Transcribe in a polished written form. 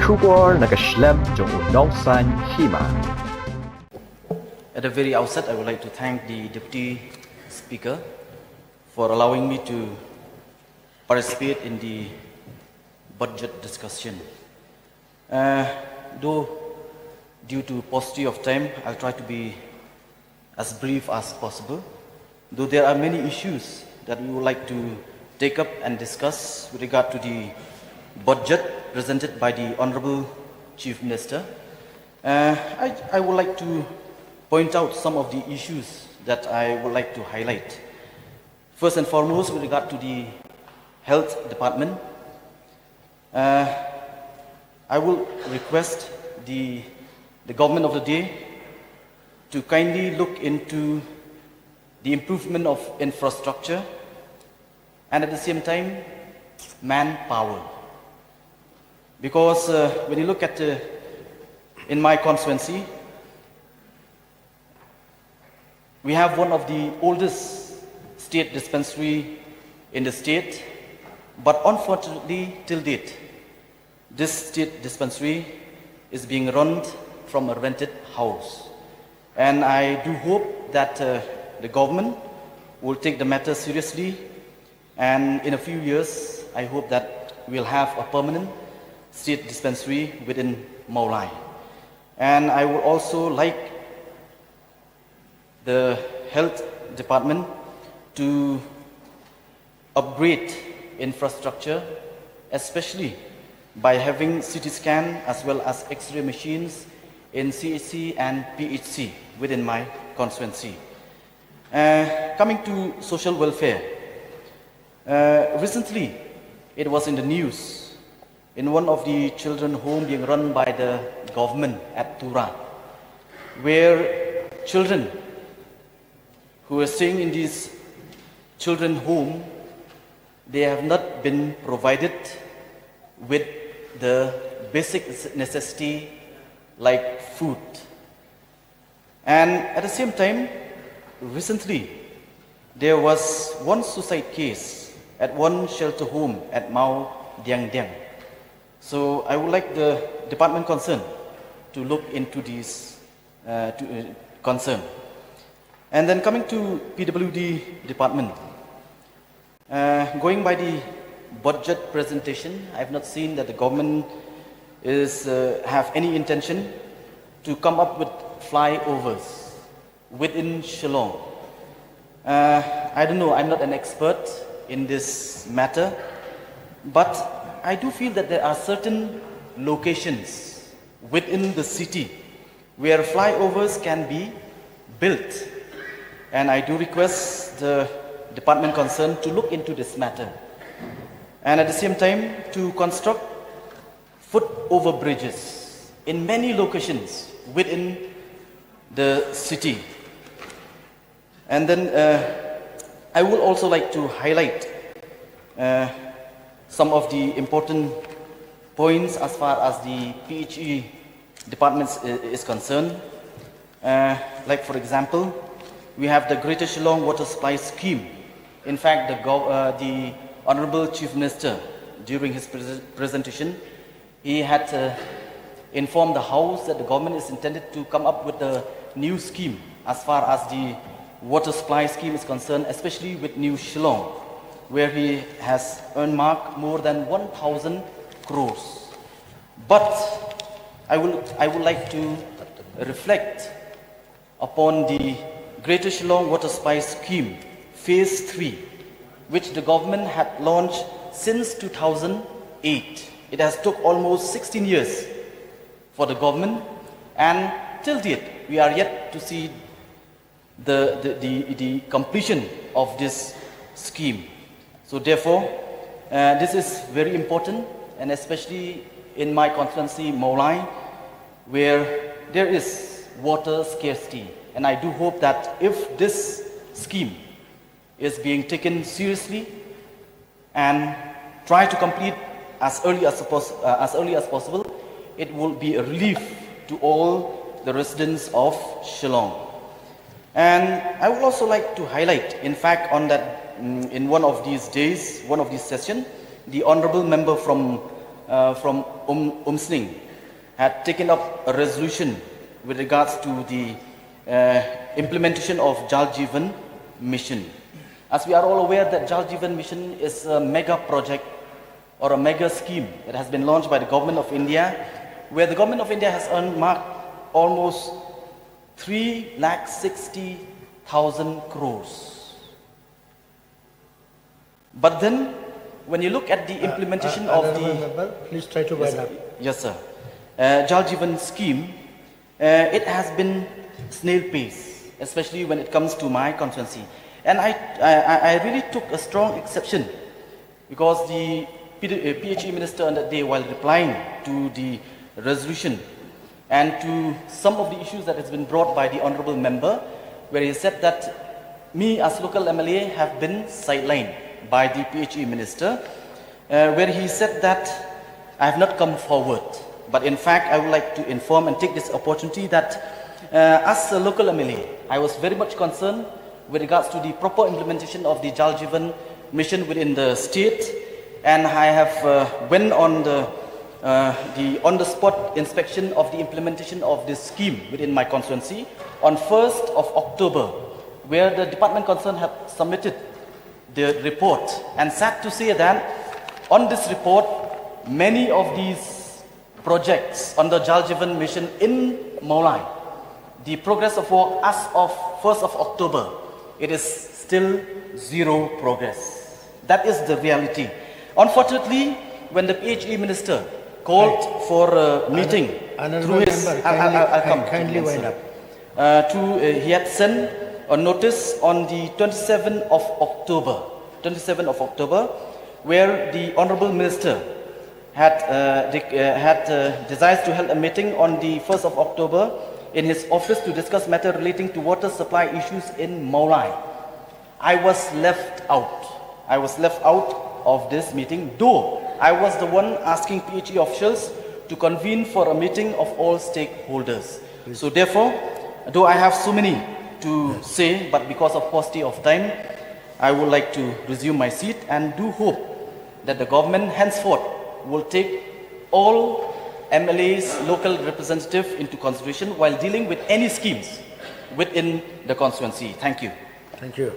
Shubor Nagashlam Jong Unongsan Hima. At the very outset, I would like to thank the Deputy Speaker for allowing me to participate in the budget discussion. Though due to paucity of time, I'll try to be as brief as possible. Though there are many issues that we would like to take up and discuss with regard to the budget presented by the Honorable Chief Minister, I would like to point out some of the issues that I would like to highlight. First and foremost, with regard to the Health Department, I will request the government of the day to kindly look into the improvement of infrastructure and at the same time manpower. Because when you look at in my constituency, we have one of the oldest state dispensary in the state, but unfortunately till date, this state dispensary is being run from a rented house. And I do hope that the government will take the matter seriously, and in a few years, I hope that we'll have a permanent state dispensary within Maulai. And I would also like the Health Department to upgrade infrastructure, especially by having CT scan as well as X-ray machines in CHC and PHC within my constituency. Coming to social welfare, recently it was in the news in one of the children home being run by the government at Tura, where children who are staying in these children home, they have not been provided with the basic necessity like food. And at the same time, recently, there was one suicide case at one shelter home at Mau Diang Diang. So I would like the department concerned to look into this concern. And then coming to PWD department, going by the budget presentation, I have not seen that the government have any intention to come up with flyovers within Shillong. I don't know, I'm not an expert in this matter, but I do feel that there are certain locations within the city where flyovers can be built. And I do request the department concerned to look into this matter. And at the same time, to construct foot over bridges in many locations within the city. And then I would also like to highlight some of the important points as far as the PHE department is concerned. Like for example, we have the Greater Shillong Water Supply Scheme. In fact, the Honorable Chief Minister, during his presentation, he had informed the House that the government is intended to come up with a new scheme as far as the water supply scheme is concerned, especially with New Shillong, where he has earmarked more than 1,000 crores. But I would like to reflect upon the Greater Shillong Water Supply Scheme, Phase 3, which the government had launched since 2008. It has took almost 16 years for the government, and till date, we are yet to see the completion of this scheme. So therefore, this is very important, and especially in my constituency, Maulai, where there is water scarcity. And I do hope that if this scheme is being taken seriously and try to complete as early as possible, it will be a relief to all the residents of Shillong. And I would also like to highlight, in fact, in one of these days, one of these sessions, the honorable member from from Umsning had taken up a resolution with regards to the implementation of Jal Jeevan Mission. As we are all aware that Jal Jeevan Mission is a mega project or a mega scheme that has been launched by the Government of India, where the Government of India has earmarked almost 360,000 crores. But then, when you look at the implementation of the... Member, please try to wind up. Yes, sir. Jal Jeevan scheme, it has been snail pace, especially when it comes to my constituency. And I really took a strong exception because the PHE minister on that day, while replying to the resolution and to some of the issues that has been brought by the honorable member, where he said that me as local MLA have been sidelined by the PHE minister, where he said that I have not come forward. But in fact, I would like to inform and take this opportunity that as a local MLA, I was very much concerned with regards to the proper implementation of the Jal Jeevan Mission within the state, and I have went on the on-the-spot inspection of the implementation of this scheme within my constituency on 1st of October, where the department concerned have submitted the report. And sad to say that on this report, many of these projects on the Jal Jeevan Mission in Maulai, the progress of work as of 1st of October, it is still zero progress. That is the reality. Unfortunately, when the PHE minister called for a meeting through his... Kindly wind up. He had sent a notice on the 27th of October, where the honorable minister had desires to hold a meeting on the 1st of October in his office to discuss matter relating to water supply issues in Maulai. I was left out. Of this meeting, though I was the one asking PHE officials to convene for a meeting of all stakeholders. So therefore, though I have so many to say, but because of paucity of time, I would like to resume my seat and do hope that the government henceforth will take all MLAs, local representatives into consideration while dealing with any schemes within the constituency. Thank you. Thank you.